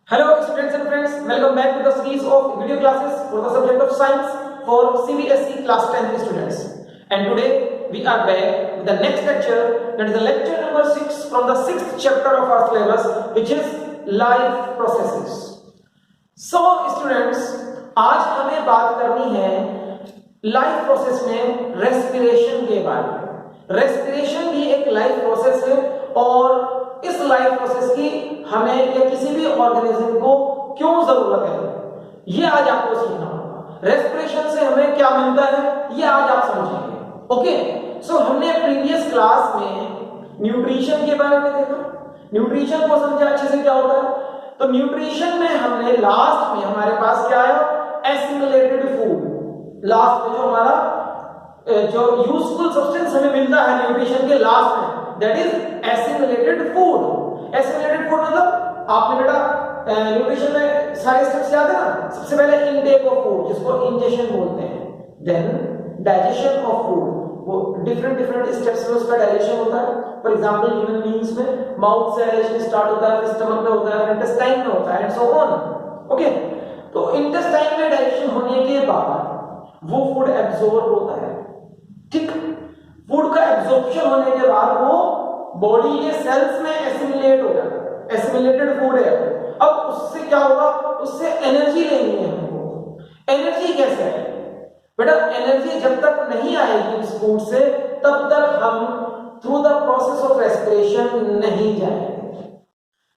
Hello students and friends, welcome back to the series of video classes for the subject of science for CBSE class 10 students. And today we are back with the next lecture, that is the lecture number 6 from the 6th chapter of our syllabus, which is life processes. So students, आज हमें बात करनी है life process में respiration के बारे में। Respiration भी एक लाइफ प्रोसेस है और इस लाइफ प्रोसेस की हमें या किसी भी ऑर्गेनिज्म को क्यों जरूरत है, ये आज आपको सीखना होगा। रेस्पिरेशन से हमें क्या मिलता है, ये आज आप समझेंगे। ओके, सो हमने प्रीवियस क्लास में न्यूट्रिशन के बारे में देखा, न्यूट्रिशन को समझा अच्छे से क्या होता है। तो न्यूट्रिशन में हमने लास्ट में हमारे पास क्या आया, एसिमिलेटेड फूड। लास्ट में जो हमारा जो यूजफुल सब्सटेंस हमें मिलता है न्यूट्रिशन के लास्ट में, that is assimilated food. Assimilated food मतलब आपने बेटा न्यूट्रिशन में सारे स्टेप्स याद है ना। सबसे पहले इनटेक ऑफ फूड, जिसको इंजेशन बोलते हैं, देन डाइजेशन ऑफ फूड, वो डिफरेंट स्टेप्स में उसका डाइजेशन होता है। फॉर एग्जांपल ह्यूमन बीइंग्स में माउथ से डाइजेशन स्टार्ट होता है, फिर स्टमक में होता है, फिर इंटेस्टाइन में होता है एंड सो ऑन। ओके, तो इंटेस्टाइन में डाइजेशन होने के बाद वो फूड एब्जॉर्ब होता है। ठीक, फूड का एब्जॉर्प्शन होने के बाद वो बॉडी के सेल्स में एसिमिलेट हो जाता है। एसिमिलेटेड फूड है। अब उससे क्या होगा, उससे एनर्जी लेनी है हमको। एनर्जी कैसे है बेटा, एनर्जी जब तक नहीं आएगी इस फूड से तब तक हम through the process of respiration नहीं जाएंगे।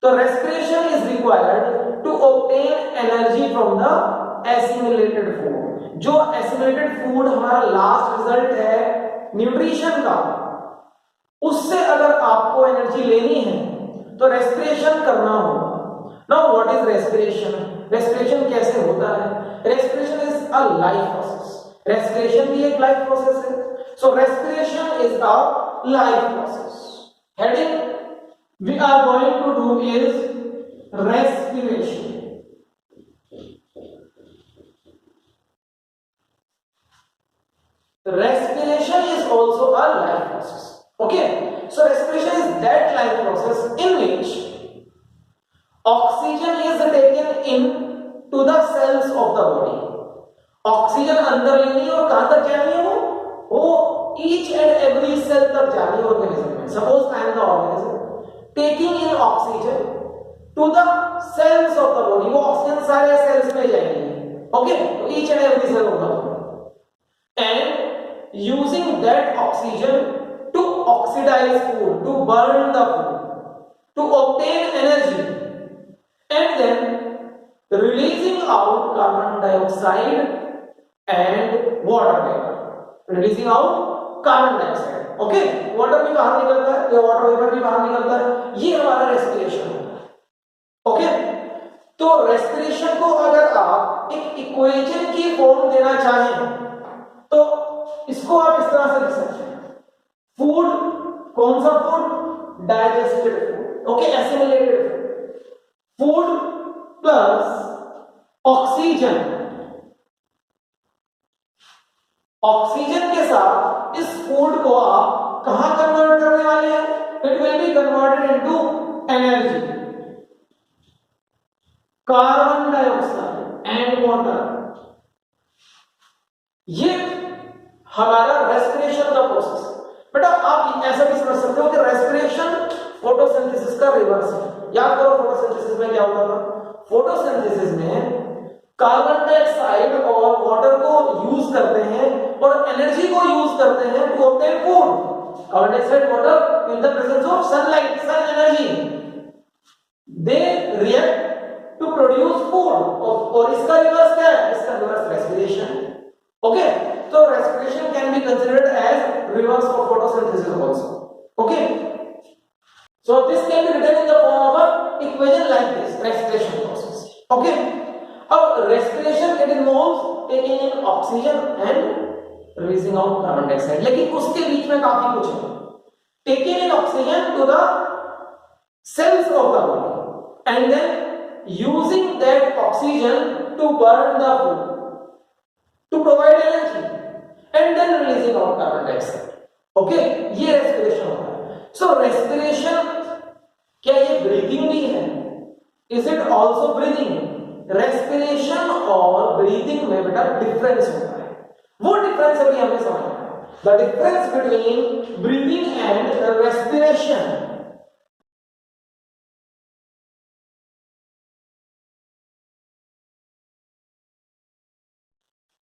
तो respiration is required to obtain energy from the assimilated food. जो एसिमिलेटेड फूड हमारा लास्ट रिजल्ट है न्यूट्रिशन का, उससे अगर आपको एनर्जी लेनी है तो रेस्पिरेशन करना होगा। Now what is respiration? Respiration कैसे होता है? Respiration is a life process. Respiration भी एक लाइफ प्रोसेस है। So respiration is a life process. Heading we are going to do is respiration. Respiration is also a life process. Okay, so respiration is that life process in which oxygen is taken in to the cells of the body. Oxygen अंदर लेनी है और कहां तक जानी है, वो each and every cell तक जानी है ऑर्गेनिज्म में। Suppose I am the organism taking in oxygen to the cells of the body, वो ऑक्सीजन सारे सेल्स में जाएगी। ओके, तो each and every cell होगा and using that oxygen to oxidize food, to burn the food, to obtain energy, and then releasing out carbon dioxide and water vapor. Releasing out carbon dioxide. Okay, water भी बाहर निकलता है या water vapor भी बाहर निकलता है, ये हमारा respiration है। ओके, तो respiration को अगर आप एक इक्वेशन की फॉर्म देना चाहें तो इसको आप इस तरह से लिख सकते हैं। फूड, कौन सा food? Digested food. Okay, assimilated food plus oxygen. Oxygen के साथ इस फूड को आप कहां कन्वर्ट करने वाले हैं? It will be converted into energy, carbon dioxide and water. ये हमारा रेस्पिरेशन का प्रोसेस है। बेटा आप ऐसा भी समझ सकते हो कि रेस्पिरेशन फोटोसिंथेसिस का रिवर्स है। याद करो फोटोसिंथेसिस में क्या होता था? फोटोसिंथेसिस में कार्बन डाइऑक्साइड और वाटर को यूज करते हैं और एनर्जी को यूज करते हैं to obtain food. Carbon dioxide, water in the presence of sunlight, sun energy, they react to produce food. और इसका रिवर्स क्या है? इसका reverse respiration. Okay, so respiration can be considered as reverse of photosynthesis also. Okay, so this can be written in the form of a equation like this, respiration process. Okay, अब respiration it involves taking in oxygen and releasing out carbon dioxide, लेकिन उसके बीच में काफी कुछ है। taking in oxygen to the cells of the body and then using that oxygen to burn the food to provide energy and then releasing out carbon dioxide. Okay, ये respiration होता है। So respiration क्या ये breathing भी है? Is it also breathing? Respiration और breathing में बेटा डिफरेंस होता है, वो डिफरेंस अभी हमें समझना है। The difference between breathing and respiration.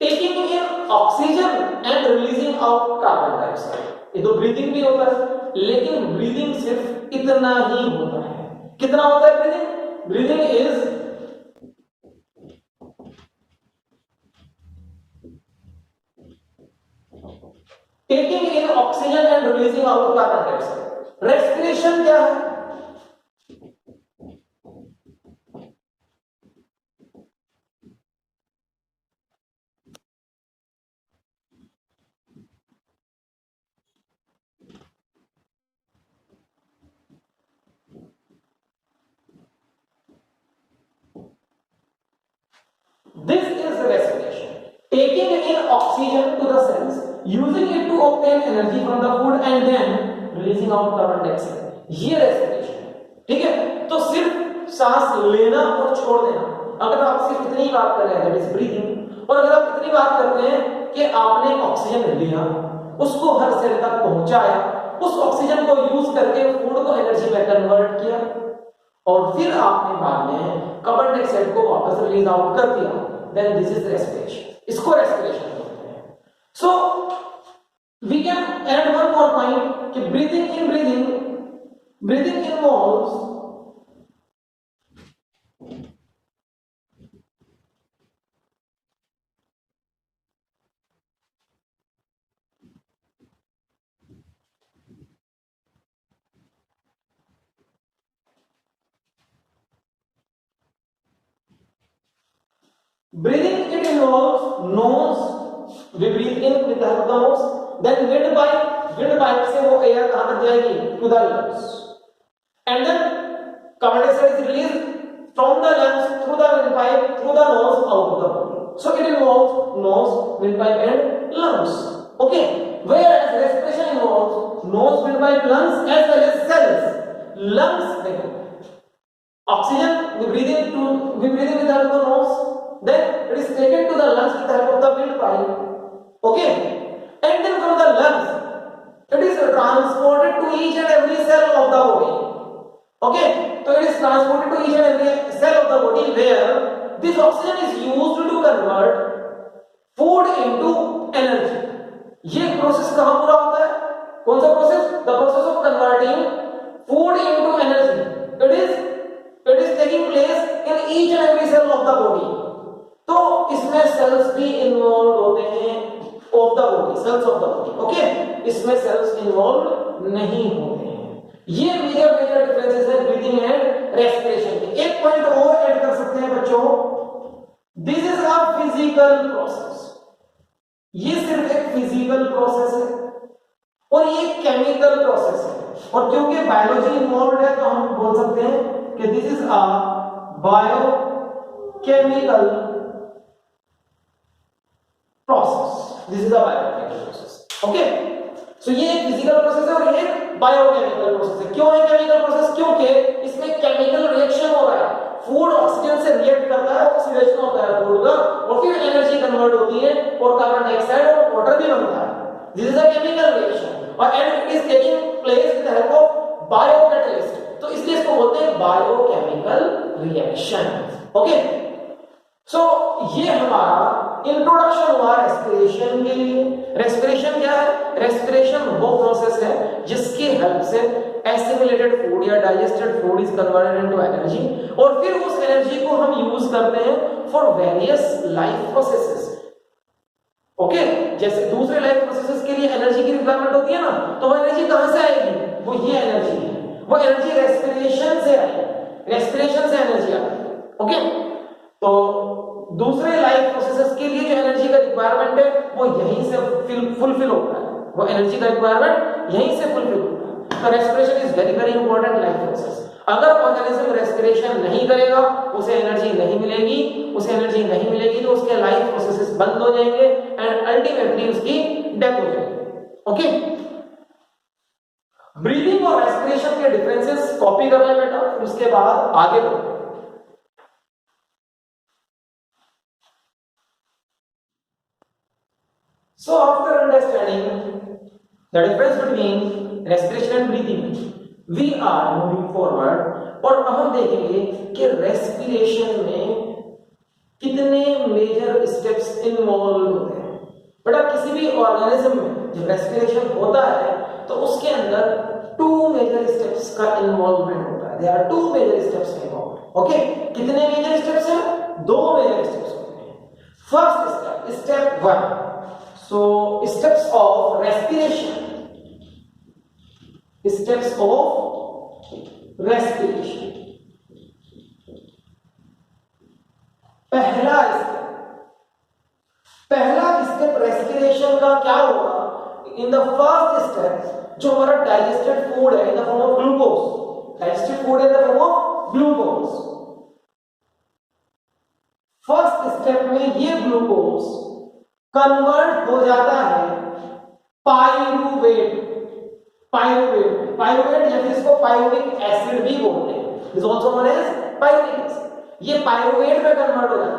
Taking in oxygen and releasing out carbon dioxide, ये तो ब्रीदिंग भी होता है, लेकिन ब्रीदिंग सिर्फ इतना ही होता है। कितना होता है breathing? Breathing is taking in oxygen and releasing out carbon dioxide. Respiration क्या है? This is respiration. Taking in oxygen to the cells, using it to obtain energy from the food and then releasing out carbon dioxide. ये respiration है, ठीक है? तो सिर्फ सांस लेना और छोड़ देना, अगर आप सिर्फ इतनी बात कर रहे हैं that is breathing, और अगर आप इतनी बात करते हैं कि आपने ऑक्सीजन लिया, उसको हर सेल तक पहुंचाया, उस ऑक्सीजन को यूज करके फूड को एनर्जी में कन्वर्ट किया, और फिर आपने बाद में कार्बन डाइऑक्साइड को वापस रिलीज आउट कर दिया, देन दिस इज रेस्पिरेशन। इसको रेस्पिरेशन बोलते हैं। So we can add one more point कि breathing involves breathing, it involves nose, we breathe in with the help of the nose, then windpipe से वो air कहाँ तक जाएगी? To the lungs, and then carbon dioxide is released from the lungs through the windpipe through the nose out of the body. So it involves nose, windpipe and lungs. Okay, whereas respiration involves nose, windpipe, lungs as well as cells. Lungs देखो, oxygen we breathe in with the help of the nose. Then it is taken to the lungs with the help of the windpipe. Okay, and then from the lungs it is transported to each and every cell of the body. Okay, so it is transported to each and every cell of the body where this oxygen is used to convert food into energy. ये process कहाँ पूरा होता है? कौन सा process? The process of converting food into energy. It is taking place in each and every cell of the body. तो इसमें sales भी इन्वॉल्व होते हैं of the body, cells of the body. Okay, इसमें सेल्स इन्वॉल्व नहीं होते हैं। ये मेजर डिफरेंसेस है ब्रीथिंग एंड रेस्पिरेशन के। एक पॉइंट और ऐड कर सकते हैं बच्चों, this is a physical process. ये सिर्फ एक फिजिकल प्रोसेस है और ये केमिकल प्रोसेस है, और क्योंकि बायोलॉजी इन्वॉल्व है तो हम बोल सकते हैं कि this is a biochemical process. This is a biochemical process. Okay, so ये एक फिजिकल प्रोसेस है और ये बायोकेमिकल प्रोसेस है। क्यों है केमिकल प्रोसेस? क्योंकि इसमें केमिकल रिएक्शन हो रहा है, फूड ऑक्सीजन से रिएक्ट करता है, ऑक्सीडेशन होता है फूड का, और फिर एनर्जी कन्वर्ट होती है और कार्बन डाइऑक्साइड और वाटर भी बनता है। This is a chemical reaction, और and it is taking place with the help of biocatalyst. तो इसलिए इसको बोलते हैं बायोकेमिकल रिएक्शन। ओके, सो ये हमारा इंट्रोडक्शन हुआ रेस्पिरेशन के लिए। रेस्पिरेशन क्या है? रेस्पिरेशन वो प्रोसेस है जिसकी हेल्प से एसिमिलेटेड फूड या digested food is converted into energy, और फिर उस एनर्जी को हम यूज करते हैं for various life processes. Okay, जैसे दूसरे लाइफ प्रोसेसेस के लिए एनर्जी की रिक्वायरमेंट होती है ना, तो वो एनर्जी कहां से आएगी? वो ये एनर्जी है, वो एनर्जी रेस्पिरेशन से आएगी, रेस्पिरेशन से एनर्जी आएगी। ओके, तो दूसरे लाइफ प्रोसेसेस के लिए जो एनर्जी का रिक्वायरमेंट है वो यहीं से फुलफिल होता है, वो एनर्जी का रिक्वायरमेंट यहीं से फुलफिल होता है। तो respiration is very very important life process. अगर ऑर्गेनिज्म रेस्पिरेशन नहीं करेगा, उसे एनर्जी नहीं मिलेगी, उसे एनर्जी नहीं मिलेगी तो उसके लाइफ प्रोसेसेस बंद हो जाएंगे एंड अल्टीमेटली उसकी डेथ हो जाएगी। ओके, ब्रीदिंग और रेस्पिरेशन के डिफरेंसेस कॉपी कर ले बेटा, फिर उसके बाद आगे बढ़ो। So after understanding the difference between respiration and breathing, we are moving forward और अब हम देखेंगे कि रेस्पिरेशन में कितने मेजर स्टेप्स इन्वॉल्व होते हैं। बेटा किसी भी ऑर्गेनिज्म में जब रेस्पिरेशन होता है तो उसके अंदर टू मेजर स्टेप्स का इन्वॉल्वमेंट होता है। There are two major steps involve. Okay, कितने मेजर स्टेप्स हैं? दो मेजर स्टेप्स होते हैं। First step, step 1। So steps of respiration, steps of respiration. पहला स्टेप रेस्पिरेशन का क्या होगा? इन द फर्स्ट स्टेप जो हमारा डाइजेस्टेड फूड है in the form of glucose, digested food in the form of glucose, first step में ये glucose convert हो जाता है पाइरूवेट, पाइरूवेट या फिर इसको पाइरुविक एसिड भी बोलते हैं, is also known as pyruvic acid. ये पाइरूवेट में कन्वर्ट हो जाता है।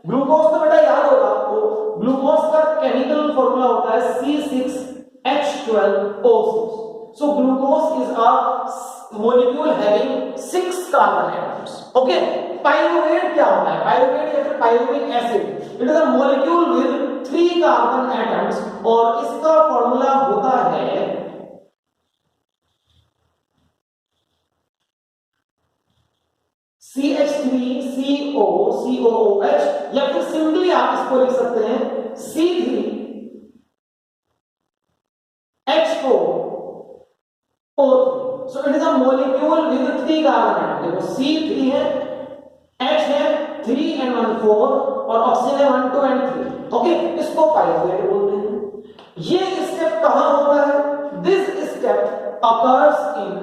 ग्लूकोज तो बेटा याद होगा आपको, ग्लूकोज का केमिकल फॉर्मूला होता है C6H12O6। So glucose is a molecule having 6 carbon atoms. Okay, pyruvate क्या होता है? पाइरूवेट या फिर pyruvic acid, it is a molecule with 3 carbon atoms और इसका फॉर्मूला होता है CH3COOH या फिर सिंपली आप इसको लिख सकते हैं C3H4O3। So it is a molecule with 3 carbon atom. देखो C3 है, H है 3 and 1 4 और ऑक्सीजन है 1 2 and 3। ओके, इसको पाइरूवेट बोलते हैं। ये स्टेप कहां होता है? This step occurs in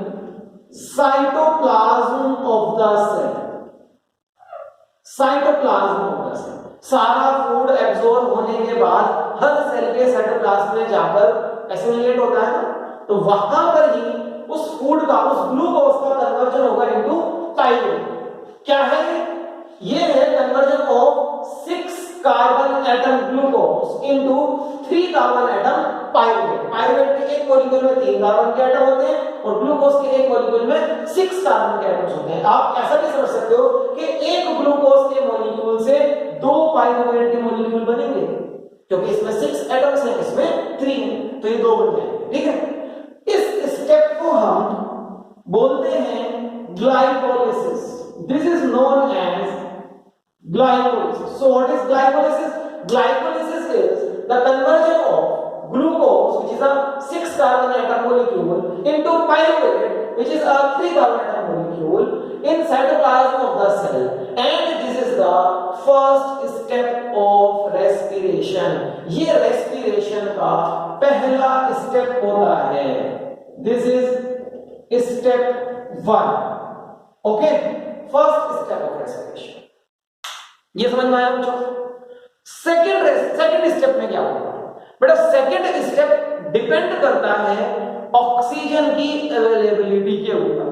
cytoplasm of the cell, cytoplasm of the cell. सारा फूड एब्जॉर्ब होने के बाद हर सेल के साइटोप्लाज्म में जाकर एसिमिलेट होता है ना, तो वहां पर ही उस फूड का, उस ग्लूकोज का कन्वर्जन होगा इनटू पाइरूवेट। क्या है ये? है conversion of 6 carbon atom glucose into 3 carbon atom pyruvate. Pyruvate के एक मॉलिक्यूल में 3 कार्बन के एटम होते हैं और ग्लूकोज के एक मॉलिक्यूल में 6 कार्बन के एटम्स होते हैं। आप ऐसा भी समझ सकते हो कि एक ग्लूकोज के मॉलिक्यूल से 2 पाइरूवेट के मॉलिक्यूल बनेंगे, क्योंकि इसमें 6 एटम्स हैं, इसमें 3 हैं, तो ये 2 बन जाएंगे। ठीक है, इस स्टेप को हम बोलते हैं glycolysis. This is known as glycolysis. So what is glycolysis? Glycolysis is the conversion of glucose, which is a 6 carbon atom molecule, into pyruvate, which is a 3 carbon atom molecule, in cytoplasm of the cell. And this is the first step of respiration. ये respiration का पहला step होता है। This is step 1. Okay, first step of respiration. ये समझ में आया बच्चों? सेकंड स्टेप में क्या होगा? बेटा सेकंड स्टेप डिपेंड करता है ऑक्सीजन की अवेलेबिलिटी के ऊपर,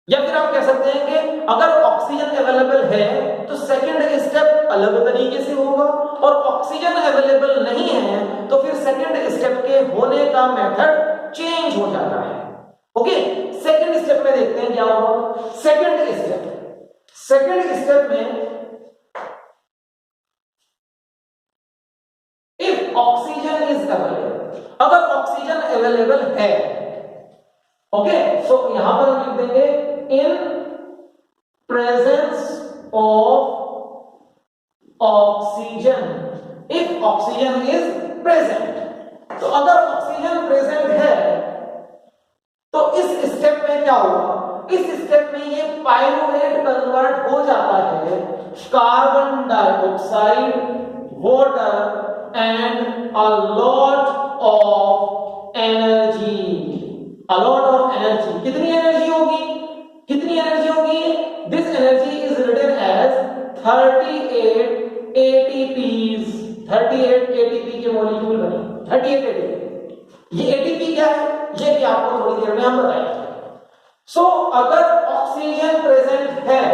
या फिर आप कह सकते हैं कि अगर ऑक्सीजन अवेलेबल है तो सेकंड स्टेप अलग तरीके से होगा, और ऑक्सीजन अवेलेबल नहीं है तो फिर सेकंड स्टेप के होने का मेथड चेंज हो जाता है। ओके, सेकंड स्टेप में देखते हैं क्या होगा। सेकंड स्टेप में ऑक्सीजन इज अवेलेबल, अगर ऑक्सीजन अवेलेबल है, ओके, सो यहां पर हम लिख देंगे इन presence of oxygen, if oxygen is present. तो अगर ऑक्सीजन प्रेजेंट है तो इस स्टेप में क्या होगा? इस स्टेप में ये पाइरूवेट कन्वर्ट हो जाता है carbon dioxide, water and a lot of energy. कितनी एनर्जी होगी? This energy is written as 38 ATPs, 38 ATP के मॉलिक्यूल बने, 38 ATP। ये ATP क्या है ये भी आपको थोड़ी देर में हम बताएंगे। सो अगर ऑक्सीजन प्रेजेंट है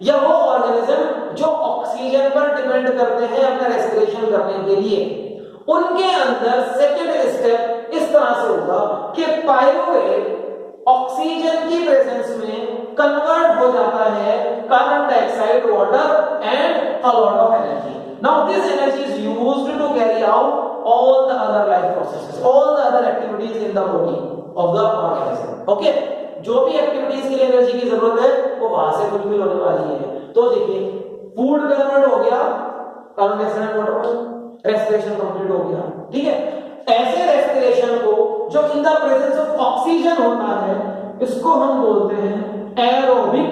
या वो ऑर्गेनिज्म जो ऑक्सीजन पर डिपेंड करते हैं अपना रेस्पिरेशन करने के लिए, उनके अंदर सेकेंड स्टेप इस तरह से होगा कि पायरुवेट ऑक्सीजन की प्रेजेंस में कन्वर्ट हो जाता है carbon dioxide, water and a lot of energy. Now this energy is used to carry out all the other life processes, all the other activities in the body of the organism. Okay, जो भी activities के लिए energy की जरूरत है वो वहां से फुलफिल होने वाली है. तो देखिए फूड कन्वर्ट हो गया कार्बन डाइऑक्साइड वाटर में, रेस्पिरेशन कंप्लीट हो गया. ठीक है, ऐसे रेस्पिरेशन को जो in the presence of oxygen होता है इसको हम बोलते हैं aerobic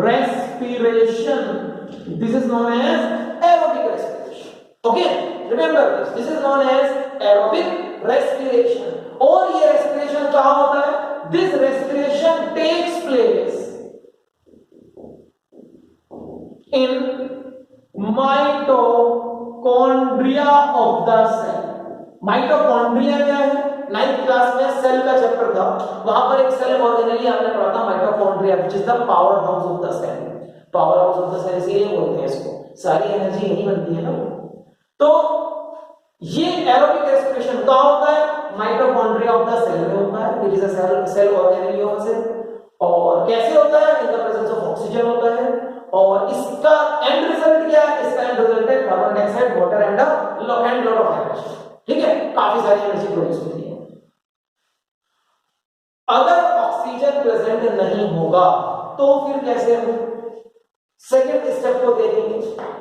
respiration. This is known as aerobic respiration. Okay, remember this. This is known as aerobic respiration. और ये respiration कहाँ होता है? This respiration takes place in mitochondria of the cell. Mitochondria क्या है? 9th क्लास में सेल का chapter था, वहां पर एक सेल ऑर्गेनेली आपने पढ़ा था mitochondria, which is the power house of the cell. Power house of the cell इसीलिए बोलते हैं इसको, सारी एनर्जी यही बनती है ना. तो ये एरोबिक रेस्पिरेशन कहां होता है? माइटोकॉन्ड्रिया ऑफ द सेल में होता है. It is a cell organelle of cell. और कैसे होता है? In the presence of oxygen होता है. और इसका एंड रिजल्ट क्या है? इसका एंड रिजल्ट है carbon dioxide, water and lot of energy. ठीक है, काफी सारी एनर्जी प्रोड्यूस होती है. अगर ऑक्सीजन प्रेजेंट नहीं होगा तो फिर कैसे हो? सेकेंड स्टेप को देखेंगे.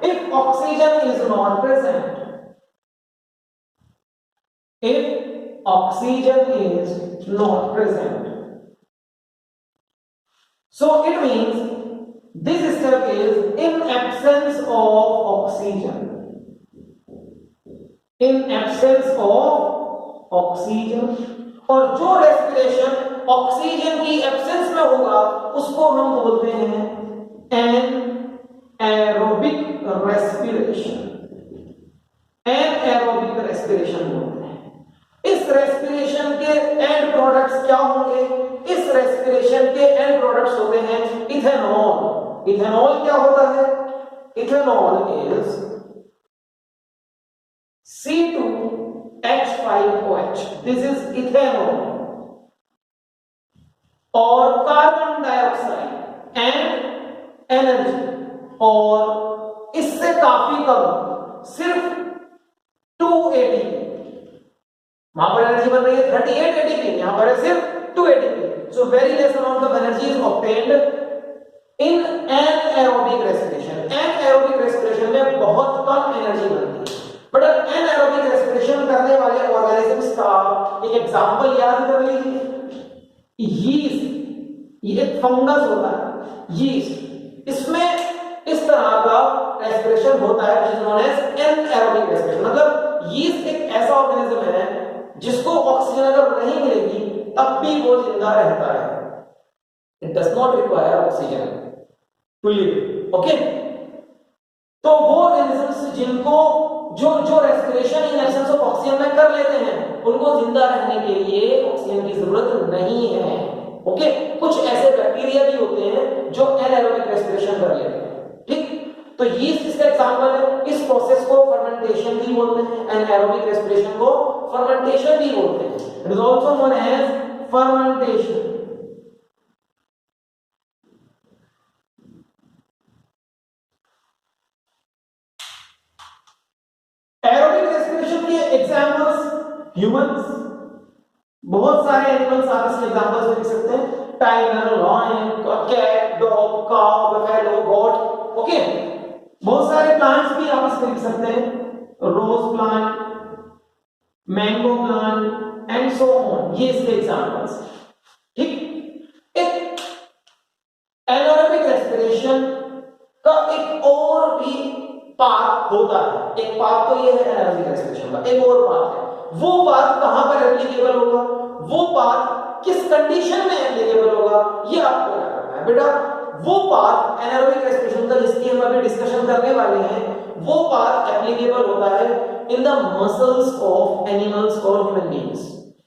If oxygen is not present, if oxygen is not present, so it means this step is in absence of oxygen. In absence of oxygen, और जो रेस्पिरेशन ऑक्सीजन की एब्सेंस में होगा उसको हम बोलते हैं एनाएरोबिक रेस्पिरेशन. एनाएरोबिक रेस्पिरेशन बोलते हैं. इस रेस्पिरेशन के एंड प्रोडक्ट्स क्या होंगे? इस रेस्पिरेशन के एंड प्रोडक्ट्स होते हैं इथेनॉल. इथेनॉल क्या होता है? Ethanol is C2H5OH. This is ethanol. और कार्बन डाइऑक्साइड एंड एनर्जी, और इससे काफी कम, सिर्फ 2 ATP. वहां पर एनर्जी बन रही है 38 ATP, यहां पर है सिर्फ 2 ATP. So very less amount of energy is obtained in anaerobic respiration. Anaerobic respiration में बहुत कम एनर्जी बनती है. बट एनाएरोबिक रेस्पिरेशन करने वाले ऑर्गेनिजम्स का एक एग्जांपल याद कर लीजिए. यीस्ट, ये एक फंगस होता है यीस्ट. इसमें इस तरह का रेस्पिरेशन होता है which is known as anaerobic respiration. मतलब यीस्ट एक ऐसा ऑर्गेनिज्म है जिसको ऑक्सीजन अगर नहीं मिलेगी तब भी वो जिंदा रहता है. It does not require oxygen to live. Okay, तो वो ऑर्गेनिजम्स जिनको जो respiration in absence of oxygen में कर लेते हैं उनको जिंदा रहने के लिए ऑक्सीजन की जरूरत नहीं है. ओके, कुछ ऐसे बैक्टीरिया भी होते हैं जो एनाएरोबिक रेस्पिरेशन कर लेते हैं. ठीक, तो यीस्ट इसका एग्जांपल है. इस प्रोसेस को फर्मेंटेशन भी बोलते हैं. एनाएरोबिक रेस्पिरेशन को फर्मेंटेशन भी बोलते हैं. It is also known as fermentation. Aerobic respiration के एग्जांपल्स ह्यूमंस, बहुत सारे एनिमल्स आप इसके एग्जांपल्स लिख सकते हैं. Tiger, lion, cat, dog, cow, buffalo, goat. Okay, बहुत सारे प्लांट्स भी आप इसमें लिख सकते हैं. Rose plant, mango plant and so on. ये इसके एग्जांपल्स. ठीक, एक एनाएरोबिक रेस्पिरेशन का एक और भी पाथ होता है. एक पाथ तो ये है एनाएरोबिक रेस्पिरेशन का, एक और पाथ है. वो पाथ कहां पर एप्लीकेबल होगा? वो पाथ किस कंडीशन में एप्लीकेबल होगा ये आपको याद रखना है बेटा. वो पाथ एनाएरोबिक रेस्पिरेशन का जिसकी हम अभी डिस्कशन करने वाले हैं, वो पाथ एप्लीकेबल होता है in the muscles of animals और ह्यूमन बीइंग्स.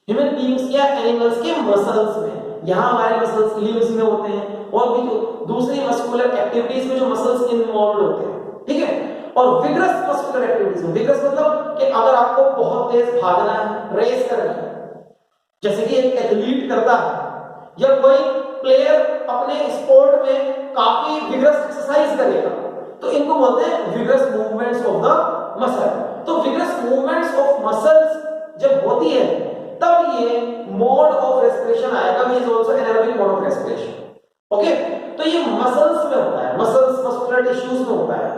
ह्यूमन बीइंग्स या एनिमल्स के मसल्स में. यहां हमारे मसल्स लिम्स में होते हैं और भी जो दूसरी मस्कुलर एक्टिविटीज में जो मसल्स इन्वॉल्व होते हैं. ठीक है, और विग्रस मस्कुलर एक्टिविटीज में, विग्रस मतलब कि अगर आपको बहुत तेज भागना है, रेस करनी है, जैसे कि एक एथलीट करता है या कोई प्लेयर अपने स्पोर्ट में काफी विग्रस एक्सरसाइज करेगा, तो इनको बोलते हैं vigorous movements of the muscle. तो विग्रस मूवमेंट्स ऑफ मसल्स जब होती है तब ये मोड ऑफ रेस्पिरेशन आएगा, means also anaerobic mode of respiration. Okay, तो ये मसल्स में होता है, मसल्स मस्कुलर टिश्यूज में होता है।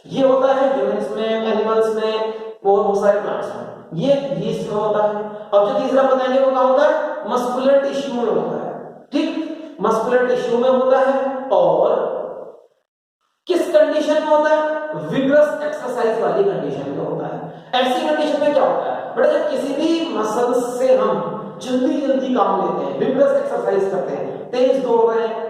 ये होता है ह्यूमंस में, एनिमल्स में और बहुत सारे प्लांट्स में। ये इसमें होता है। अब जो तीसरा बताएंगे वो क्या होता है, मस्कुलर टिश्यू में होता है। ठीक, मस्कुलर टिश्यू में होता है और किस कंडीशन में होता है, विग्रस एक्सरसाइज वाली कंडीशन में होता है। ऐसी कंडीशन में क्या होता है बेटा, जब किसी भी मसल से हम जल्दी जल्दी काम लेते हैं, विग्रस एक्सरसाइज करते हैं, तेज दौड़ रहे हैं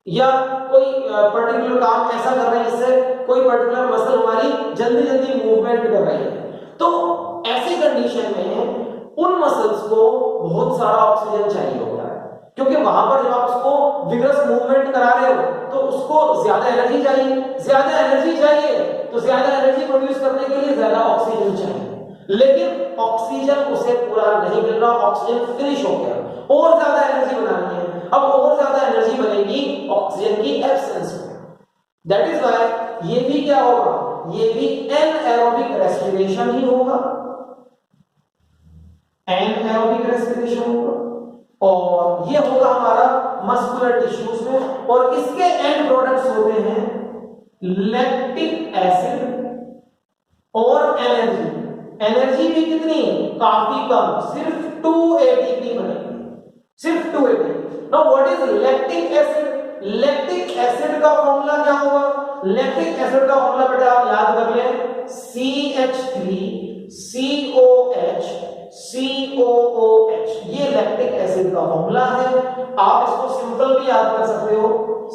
या कोई पर्टिकुलर काम ऐसा कर रहे हैं जिससे कोई पर्टिकुलर मसल हमारी जल्दी जल्दी मूवमेंट कर रही है, तो ऐसी कंडीशन में उन मसल्स को बहुत सारा ऑक्सीजन चाहिए होता है, क्योंकि वहां पर जब आप उसको विग्रस मूवमेंट करा रहे हो तो उसको ज्यादा एनर्जी चाहिए। ज्यादा एनर्जी चाहिए तो ज्यादा एनर्जी प्रोड्यूस करने के लिए ज्यादा ऑक्सीजन चाहिए, लेकिन ऑक्सीजन उसे पूरा नहीं मिल रहा, ऑक्सीजन फिनिश हो गया, और ज्यादा एनर्जी बनानी है। अब और ज्यादा एनर्जी बनेगी ऑक्सीजन की एब्सेंस में। दैट इज व्हाई ये भी क्या होगा, ये भी एनएरोबिक रेस्पिरेशन ही होगा, एनएरोबिक रेस्पिरेशन होगा, और ये होगा हमारा मस्कुलर टिश्यूज में। और इसके एंड प्रोडक्ट्स होते हैं लैक्टिक एसिड और एनर्जी। एनर्जी भी कितनी, काफी कम, सिर्फ 2 एटीपी बनेगी, सिर्फ 2 ATP. Now what is lactic acid? Lactic acid का फॉर्मूला क्या होगा? लैक्टिक एसिड का फॉर्मूला बेटा आप याद कर लें, CH3COH, ये लैक्टिक एसिड का फॉर्मूला है। आप इसको सिंपल भी याद कर सकते हो,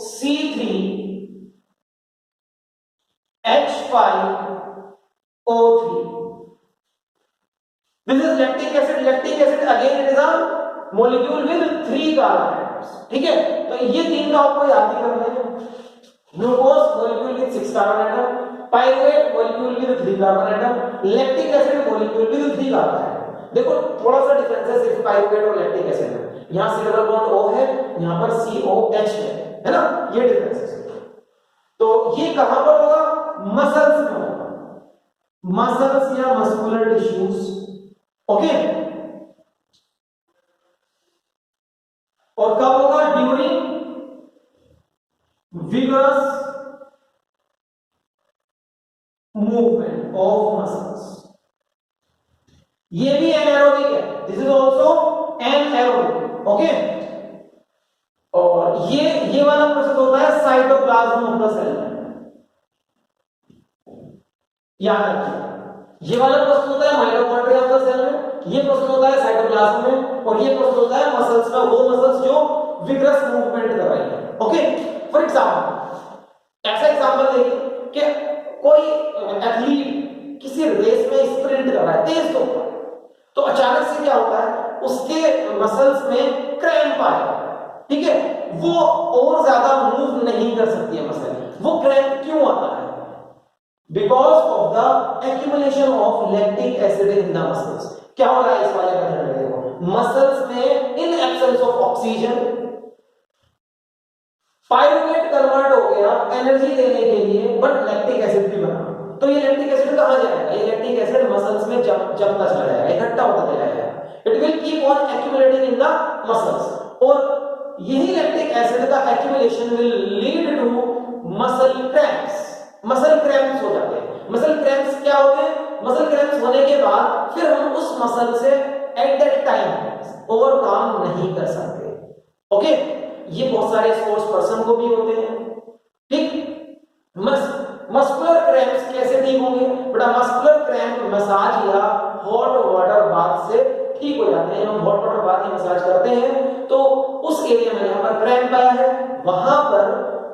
C3H5O3। This is lactic acid. Lactic acid again it is a molecule with 3 carbon atoms. ठीक है, तो ये तीन तो आपको याद ही करने हैं। Glucose molecule with 6 carbon atom, pyruvate molecule with 3 carbon atom, lactic acid molecule with 3 carbon atom. देखो थोड़ा सा डिफरेंस है सिर्फ पाइरुवेट और लैक्टिक एसिड में। यहां से डबल बॉन्ड O है, यहां पर COH है ना, ये डिफरेंस है। तो ये कहां पर होगा, मसल्स में होगा, मसल्स या मस्कुलर टिश्यूज। ओके, और कब होगा, during vigorous movement of muscles. ये भी एनारोबिक है, this is also anaerobic. Okay, और ये वाला प्रोसेस होता है साइटोप्लाज्म ऑफ द सेल में, याद रखिए। ये वाला प्रोसेस होता है माइटोकॉन्ड्रिया ऑफ द सेल में, ये प्रोसेस होता है साइटोप्लाज्म में, और ये प्रोसेस होता है मसल्स में, वो मसल्स जो विग्रस मूवमेंट कर रही है। ओके, फॉर एग्जांपल ऐसा एग्जांपल देखिए कि कोई एथलीट किसी रेस में स्प्रिंट कर रहा है, तेज दौड़ रहा है, तो अचानक से क्या होता है, उसके मसल्स में क्रैम्प आएगा। ठीक है, वो और ज्यादा मूव नहीं कर सकती है मसल। वो क्रैम्प क्यों आता है? Because of the accumulation of lactic acid in the muscles. क्या हो रहा है इस वाले मेथड में, देखो मसल्स में इन absence of oxygen pyruvate convert हो गया एनर्जी देने के लिए, बट लैक्टिक एसिड भी बना। तो ये लैक्टिक एसिड कहां जाएगा? ये लैक्टिक एसिड मसल्स में जमता चला जाएगा, इकट्ठा होता चला जाएगा। It will keep on accumulating in the muscles, और यही लैक्टिक एसिड का accumulation will lead to muscle cramps. Muscle cramps हो जाते हैं। मसल क्रैम्प्स क्या होते हैं? मसल क्रैम्प्स होने के बाद फिर हम उस मसल से एट दैट टाइम और काम नहीं कर सकते। ओके, ये बहुत सारे स्पोर्ट्स पर्सन को भी होते हैं। ठीक, मस्कुलर क्रैम्प्स कैसे ठीक होंगे बेटा? मस्कुलर क्रैम्प मसाज या हॉट वाटर बाथ से ठीक हो जाते हैं। हम हॉट वाटर बाथ या मसाज करते हैं तो उस एरिया में जहां पर क्रैम्प आया है वहां पर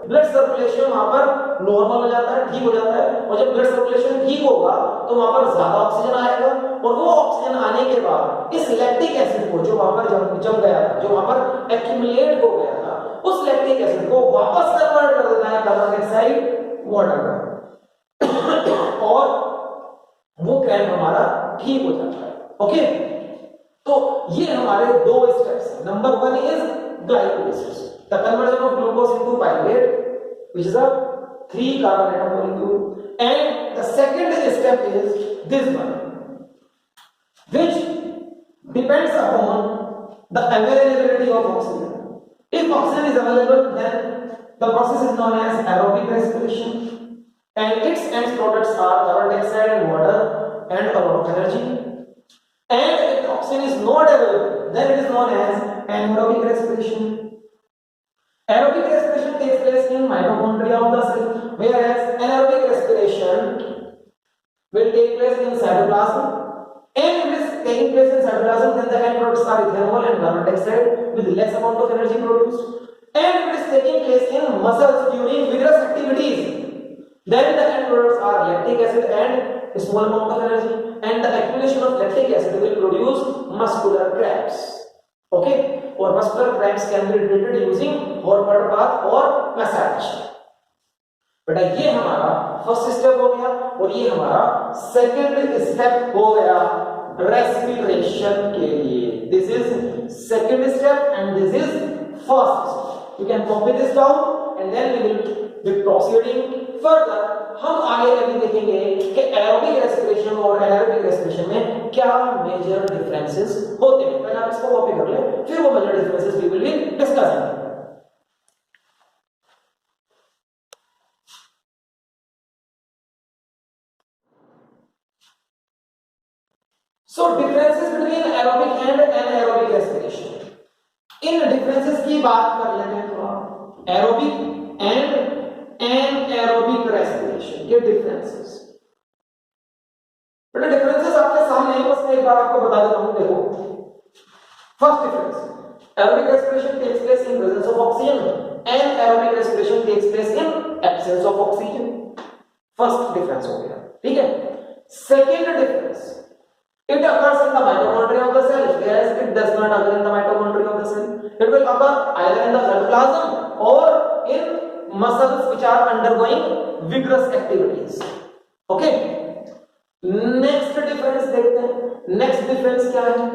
ब्लड सर्कुलेशन वहां पर नॉर्मल हो जाता है, ठीक हो जाता है। और जब ब्लड सर्कुलेशन ठीक होगा तो वहां पर ज्यादा ऑक्सीजन आएगा, और वो ऑक्सीजन आने के बाद इस लैक्टिक एसिड को जो वहां पर जम गया था, जो वहां पर एक्यूमुलेट हो गया था, उस लैक्टिक एसिड को वापस कन्वर्ट कर देता है कार्बन डाइऑक्साइड वाटर में। और वो क्रैम्प हमारा ठीक हो जाता है। ओके, तो ये हमारे दो स्टेप्स हैं। Number 1 is glycolysis, the conversion of glucose into pyruvate which is a 3 carbon atom molecule, and the second step is this one which depends upon the availability of oxygen. If oxygen is available, then the process is known as aerobic respiration, and its end products are carbon dioxide and water and a lot of energy. And if oxygen is not available, then it is known as anaerobic respiration. Aerobic respiration takes place in mitochondria of the cell, whereas anaerobic respiration will take place in cytoplasm. And if it is taking place in cytoplasm, then the end products are ethanol and carbon dioxide with less amount of energy produced. And if it is taking place in muscles during vigorous activities, then the end products are lactic acid and a small amount of energy. And the accumulation of lactic acid will produce muscular cramps. Okay, or muscular cramps can be treated using hot water bath or massage. बेटा ये हमारा first step हो गया और ये हमारा second step हो गया रेस्पिरेशन के लिए। This is second step and this is first step. You can copy this down and then we will be proceeding further. हम आगे अभी देखेंगे कि एरोबिक रेस्पिरेशन और एनारोबिक रेस्पिरेशन में क्या मेजर डिफरेंसेस होते हैं। पहले आप इसको कॉपी कर ले, फिर वो major differences we will be discussing. So differences between aerobic and anaerobic respiration. इन डिफरेंसेस की बात कर लेते हैं थोड़ा। एरोबिक एंड एनाएरोबिक रेस्पिरेशन के डिफरेंसेस। बेटा डिफरेंसेस आपके सामने है, बस मैं एक बार आपको बता देता हूं। देखो first difference, aerobic respiration takes place in presence of oxygen and aerobic respiration takes place in absence of oxygen. First difference हो गया, ठीक है। Second difference, it occurs in the mitochondria of the cell, whereas it does not occur in the mitochondria of the cell. It will occur either in the cytoplasm or in muscles which are undergoing vigorous activities. Okay, next difference देखते हैं। next difference क्या है?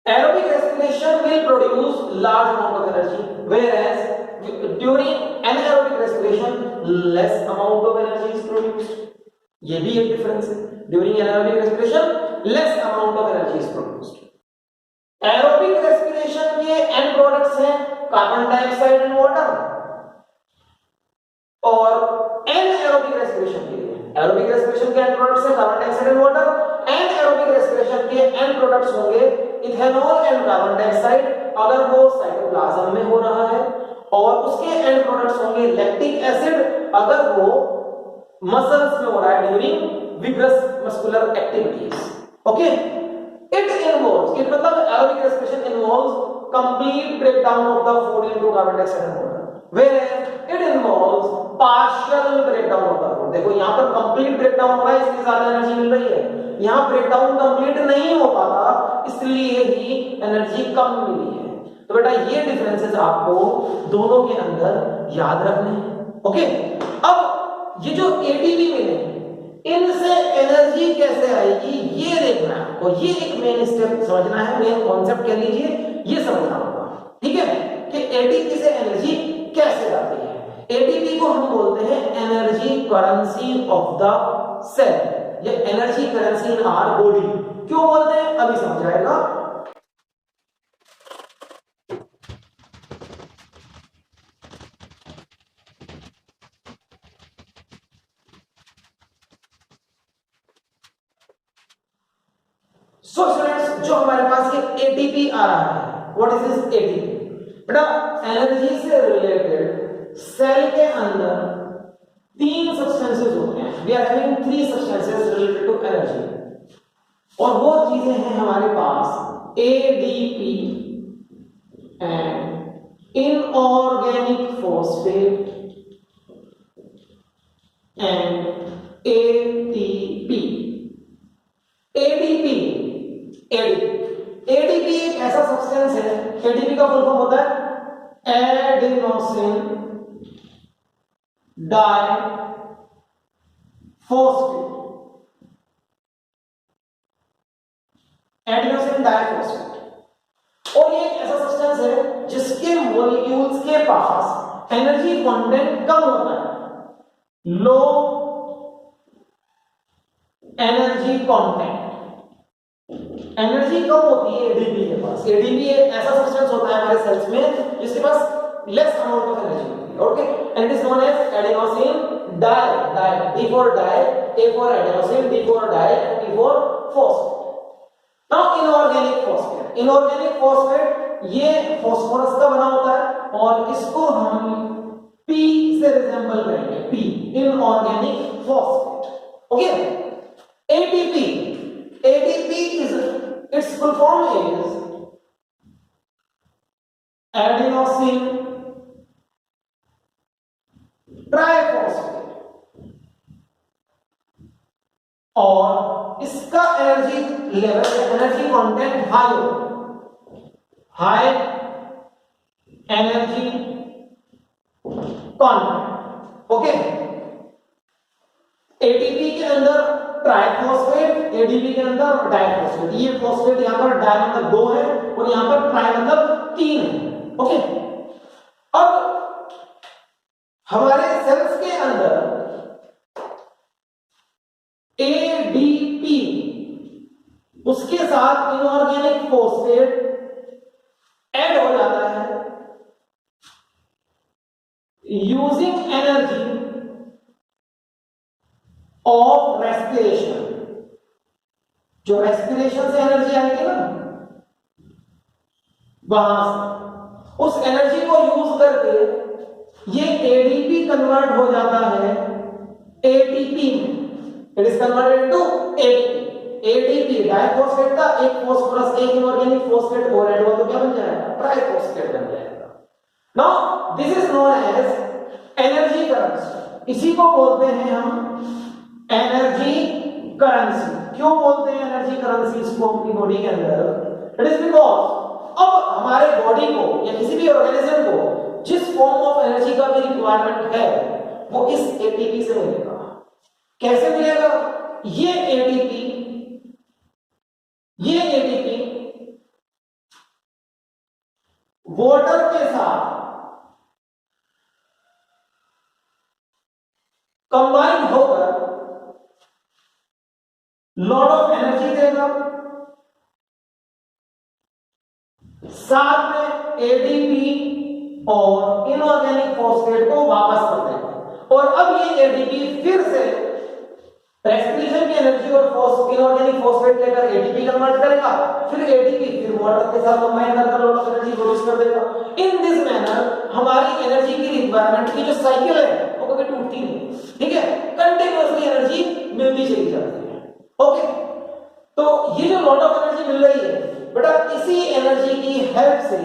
aerobic respiration will produce large amount of energy, whereas during anaerobic respiration less amount of energy is produced. ये भी एक difference है। During anaerobic respiration less amount of energy is produced. Aerobic respiration के and products हैं carbon dioxide and water, और anaerobic respiration के लिए aerobic respiration के एंड प्रोडक्ट्स हैं carbon dioxide and water, and aerobic respiration के and products होंगे ethanol and carbon dioxide अगर वो साइटोप्लाज्म में हो रहा है, और उसके एंड प्रोडक्ट्स होंगे लैक्टिक एसिड अगर वो मसल्स में हो रहा है during vigorous muscular activities. Okay, it मतलब aerobic respiration involves complete breakdown of the food into carbon dioxide and water, whereas it involves partial breakdown of the food. देखो यहाँ पर complete breakdown हो रहा है इसलिए ज्यादा एनर्जी मिल रही है, यहाँ breakdown complete नहीं हो पाता इसलिए ही एनर्जी कम मिली है। तो बेटा ये डिफरेंसेस आपको दोनों के अंदर याद रखने हैं। ओके, अब ये जो एटीपी मिले इनसे एनर्जी कैसे आएगी ये देखना है आपको। ये एक मेन स्टेप समझना है, मेन कॉन्सेप्ट कह लीजिए, ये समझना होगा, ठीक है, कि एटीपी से एनर्जी कैसे आती है। एटीपी को हम बोलते हैं energy currency of the cell या energy currency in our body. क्यों बोलते हैं अभी समझ आएगा। सो स्टूडेंट्स, जो हमारे पास ये एटीपी आ रहा है, व्हाट इज दिस एटीपी? बेटा एनर्जी से रिलेटेड सेल के अंदर 3 सब्सटेंसेस होते हैं। We are having 3 substances related to energy, और वो चीजें हैं हमारे पास ADP and inorganic phosphate and ATP. ADP ADP एक ऐसा सब्सटेंस है, एडीपी का फुल फॉर्म होता है adenosine di phosphate. Adenosine diphosphate. और ये एक ऐसा सब्सटेंस है जिसके मॉलिक्यूल्स के पास एनर्जी कंटेंट कम होता है, लो एनर्जी कंटेंट। एनर्जी कम होती है एडीपी के पास। एडीपी एक ऐसा सब्सटेंस होता है हमारे सेल्स में जिसके पास लेस अमाउंट ऑफ एनर्जी होती है, okay, and it is known as adenosine di, D for di, A for adenosine, D for di and T for phosphate. Now inorganic phosphate, inorganic phosphate ये phosphorus का बना होता है और इसको हम P से रिजेंबल करेंगे, P, inorganic phosphate, okay. ATP, ATP is its full form is adenosine triphosphate और इसका energy level, energy content high हो, high energy content, okay. ATP के अंदर ट्राइफॉस्फेट, एडीपी के अंदर डाइफॉस्फेट। ये फॉस्फेट यहां पर डाई मतलब 2 है और यहां पर ट्राई मतलब 3 है, ओके। अब हमारे सेल्स के अंदर एडीपी उसके साथ इनऑर्गेनिक फॉस्फेट ऐड हो जाता है यूजिंग एनर्जी ऑफ रेस्पिरेशन। जो रेस्पिरेशन से एनर्जी आएगी ना, वहां से उस एनर्जी को यूज करके ये एडीपी कन्वर्ट हो जाता है एटीपी में। It is converted to ATP. ATP diphosphate का एक फॉस्फोरस, एक इनऑर्गेनिक फॉस्फेट और ऐड हुआ तो क्या बन जाएगा? ट्राइफॉस्फेट बन जाएगा। Now this is known as energy currency. इसी को बोलते हैं हम एनर्जी करेंसी। क्यों बोलते हैं एनर्जी करेंसी इसको अपनी बॉडी के अंदर? इट इज बिकॉज अब हमारे बॉडी को या किसी भी ऑर्गेनिज्म को जिस फॉर्म ऑफ एनर्जी का भी रिक्वायरमेंट है वो इस एटीपी से मिलेगा। कैसे मिलेगा? ये एटीपी वाटर के साथ कंबाइन होकर लॉट ऑफ एनर्जी देगा, साथ में एडीपी और इनऑर्गेनिक फॉस्फेट को वापस कर देगा। और अब ये एडीपी फिर से रेस्पिरेशन की एनर्जी और इनऑर्गेनिक फॉस्फेट लेकर एटीपी कन्वर्ट करेगा, फिर एटीपी फिर वाटर के साथ कंबाइन कर लॉट ऑफ एनर्जी प्रोड्यूस कर देगा। इन दिस मैनर हमारी एनर्जी की रिक्वायरमेंट की जो साइकिल है वो कभी टूटती नहीं, ठीक है, कंटिन्यूअसली एनर्जी मिलती चली जाती है, ओके। तो ये जो लॉट ऑफ एनर्जी मिल रही है बेटा, इसी एनर्जी की हेल्प से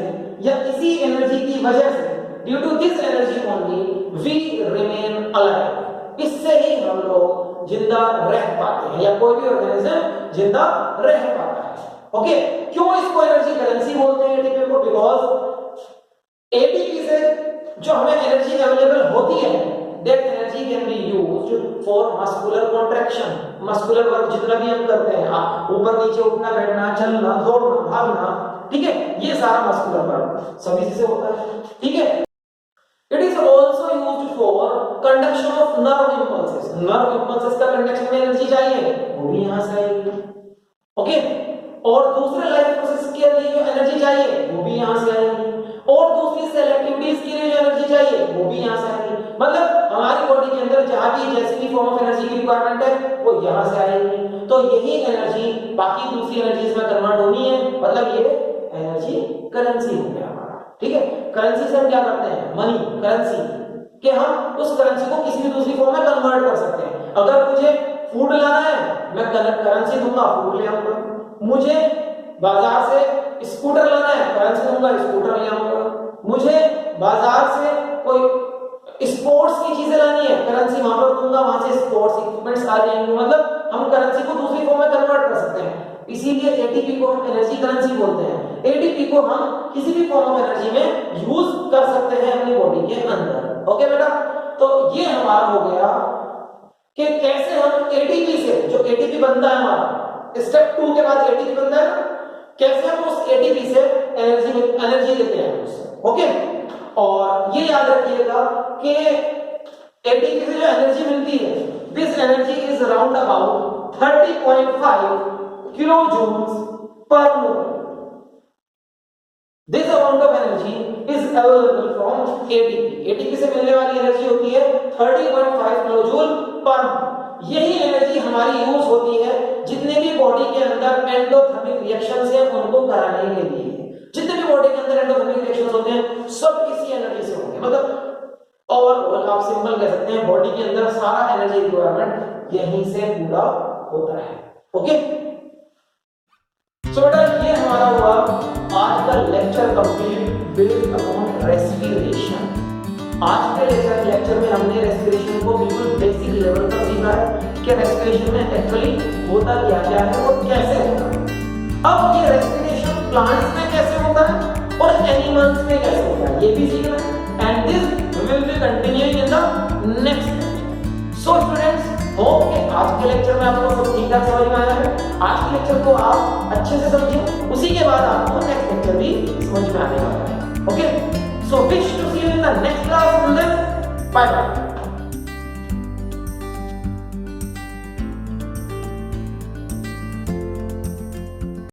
या इसी एनर्जी की वजह से, due to this energy only we remain alive. इससे ही हम लोग जिंदा रह पाते हैं या कोई भी ऑर्गेनिज्म जिंदा रह पाता है, ओके। क्यों इसको एनर्जी करेंसी बोलते हैं एटीपी को? बिकॉज एटीपी से जो हमें एनर्जी अवेलेबल होती है that energy can be used for muscular contraction. Muscular work जितना भी हम करते हैं, ऊपर नीचे उठना बैठना चलना दौड़ना भागना, ठीक है, ये सारा मस्कुलर वर्क सभी से होता है, ठीक है। It is also used for conduction of nerve impulses. Nerve impulses का कंडक्शन में एनर्जी चाहिए, वो भी यहां से आएगी, ओके। और दूसरे लाइफ प्रोसेस के लिए जो एनर्जी चाहिए वो भी यहां से आएगी, और दूसरी सेल एक्टिविटीज के लिए जो एनर्जी चाहिए वो भी यहां से आएगी। मतलब हमारी बॉडी के अंदर जहां भी जैसी भी फॉर्म ऑफ एनर्जी की रिक्वायरमेंट है वो यहां से आएगी। तो यही एनर्जी बाकी दूसरी एनर्जीज में कन्वर्ट होनी है, मतलब ये एनर्जी करेंसी हो गया हमारा, ठीक है। करेंसी से हम क्या करते हैं? मनी, करेंसी, कि हम उस करेंसी को किसी भी दूसरी फॉर्म में कन्वर्ट कर सकते हैं। अगर मुझे फूड लाना है मैं करेंसी दूंगा, फूड ले आऊंगा। मुझे बाजार से स्कूटर लाना है, करेंसी दूंगा, स्कूटर ले आऊंगा। मुझे बाजार से कोई स्पोर्ट्स की चीजें लानी है, करेंसी वहां पर दूंगा, वहां से स्पोर्ट्स इक्विपमेंट्स आ जाएंगे। मतलब हम करेंसी को दूसरी फॉर्म में कन्वर्ट कर सकते हैं। इसीलिए एटीपी को हम एनर्जी करेंसी बोलते हैं। एटीपी को हम किसी भी फॉर्म ऑफ एनर्जी में यूज कर सकते हैं अपनी बॉडी के अंदर, ओके बेटा। तो ये हमारा हो गया कि कैसे हम एटीपी से, जो एटीपी बनता है हमारा, स्टेप 2 के बाद एटीपी बनता है ना, कैसे हम उस एटीपी से एनर्जी लेते हैं उससे, ओके। और ये याद रखिएगा कि एटीपी से जो एनर्जी मिलती है, this energy is around about 30.5 kilo joules per mole. This amount of energy is available from ATP. ATP से मिलने वाली एनर्जी होती है 30.5 किलो जूल पर मोल। यही एनर्जी हमारी यूज होती है जितने भी बॉडी के अंदर एंडोथर्मिक रिएक्शंस हैं उनको कराने के लिए। जितने भी बॉडी के अंदर एंडोथर्मिक रिएक्शंस होते हैं सब इसी एनर्जी से होंगे। मतलब ओवरऑल आप सिंपल कह सकते हैं बॉडी के अंदर सारा एनर्जी रिक्वायरमेंट यहीं से पूरा होता है, ओके। सो बेटा ये हमारा हुआ आज का lecture complete based upon respiration. आज के लेक्चर में हमने रेस्पिरेशन को बिल्कुल बेसिक लेवल पर सीखा है कि रेस्पिरेशन में एक्चुअली होता क्या है और कैसे होता है। अब ये रेस्पिरेशन प्लांट्स में कैसे होता है और एनिमल्स में कैसे होता है ये भी सीखना है। And this we will be continuing in the next lecture. So students, hope कि आज के लेक्चर में आपको सब ठीक ठाक समझ में आया है। आज के लेक्चर को आप अच्छे से समझिए, उसी के बाद आपको नेक्स्ट लेक्चर भी समझ में आने वाला है, okay. So wish to see you in the next class. Bye bye.